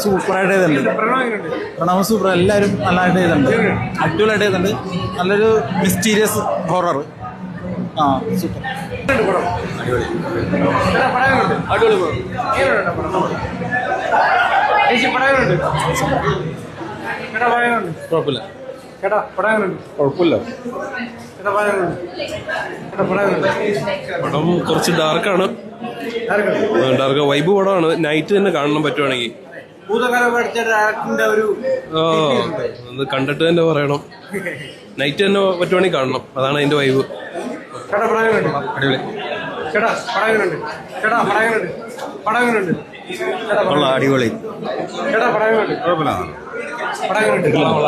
സൂപ്പറായിട്ട് ചെയ്തിട്ടുണ്ട്. പ്രണവ് സൂപ്പർ, എല്ലാവരും നല്ലതായിട്ട് ചെയ്തിട്ടുണ്ട്, അടിപൊളിയായിട്ട് ചെയ്തിട്ടുണ്ട്. നല്ലൊരു മിസ്റ്റീരിയസ് ഹൊറർ. ആ സൂപ്പർ, കുഴപ്പമില്ല. പടം കുറച്ച് ഡാർക്കാണ്, ഡാർക്ക് വൈബ് പടമാണ്. നൈറ്റ് തന്നെ കാണണം പറ്റുവാണെങ്കിൽ. അത് കണ്ടിട്ട് തന്നെ പറയണം. നൈറ്റ് തന്നെ പറ്റുവാണെങ്കിൽ കാണണം, അതാണ് അതിന്റെ വൈബ്. അടിപൊളി.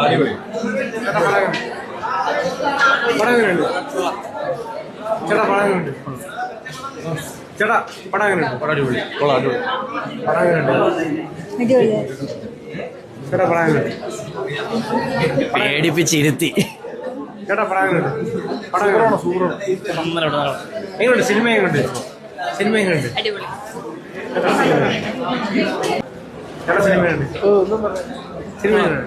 അടിപൊളി. പേടിപ്പിച്ചിരുത്തി. എങ്ങനെയുണ്ട് സിനിമ? എങ്ങനെയുണ്ട് സിനിമ? എങ്ങനെയുണ്ട് ചേട്ടാ? സിനിമയുണ്ട്. സിനിമയുണ്ട്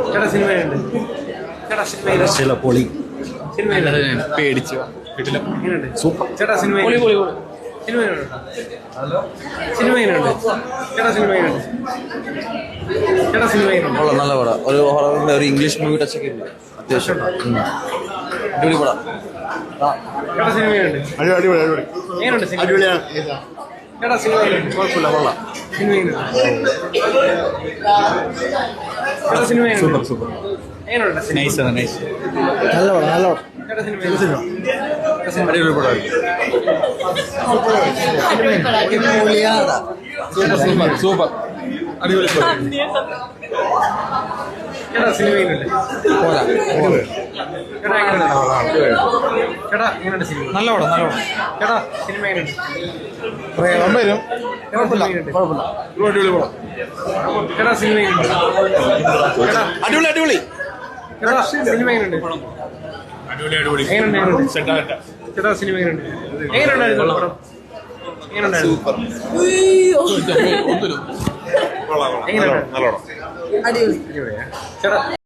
ചേട്ടാ. സിനിമയുണ്ട് ചേട്ടാ. സിനിമ പൊളി. സിനിമ പേടിച്ചു. സൂപ്പർ ചേട്ടാ. സിനിമ സിനിമയുണ്ട്. സിനിമയുണ്ട് ചേട്ടാ. സിനിമയുണ്ട് ചേട്ടാ. സിനിമയുണ്ട്. നല്ല പടം. ഒരു ഹൊററിന്റെ ഒരു ഇംഗ്ലീഷ് മൂവി ടച്ച് ഒക്കെ ഉണ്ട് അത്യാവശ്യം. അടിപൊളി പടം. ചേട്ടാ. സിനിമയുണ്ട്. എങ്ങനെയുണ്ട്? അടിപൊളിയാണ് ചേട്ടാ. സിനിമയുണ്ട്. കുഴപ്പമില്ല, കൊള്ളാം. സിനിമയുണ്ട് ചേട്ടാ. സിനിമയുണ്ട്. Super super. എങ്ങനെയുണ്ട്? Nice nice. നല്ല പടം, നല്ല പടം. ചേട്ടാ. സിനിമ അടിപൊളി പടം. Super super. അടിപൊളി പടം. ചേട്ടാ. സിനിമയുണ്ട്. പോരാ. ചേട്ടാ. എങ്ങനെയുണ്ട്? ചേട്ടാ. എങ്ങനെയുണ്ട് സിനിമ? നല്ല പടം, നല്ല പടം. ചേട്ടാ. സിനിമയുണ്ട്. വരും. കുഴപ്പമില്ല, കുഴപ്പമില്ല. അടിപൊളി പടം. ചേട്ടാ. സിനിമയുണ്ട്. ചേട്ടാ. അടിപൊളി അടിപൊളി. ചേട്ടാ. സിനിമയുണ്ട്. എങ്ങനെയുണ്ട്? ചേട്ടാ. സിനിമ എങ്ങനെയുണ്ട്? എങ്ങനെയുണ്ടായിരുന്നു പടം? എങ്ങനെയുണ്ടായിരുന്നു? എങ്ങനെയുണ്ട്? നല്ല പടം. അടിപൊളിയാ ചേട്ടാ.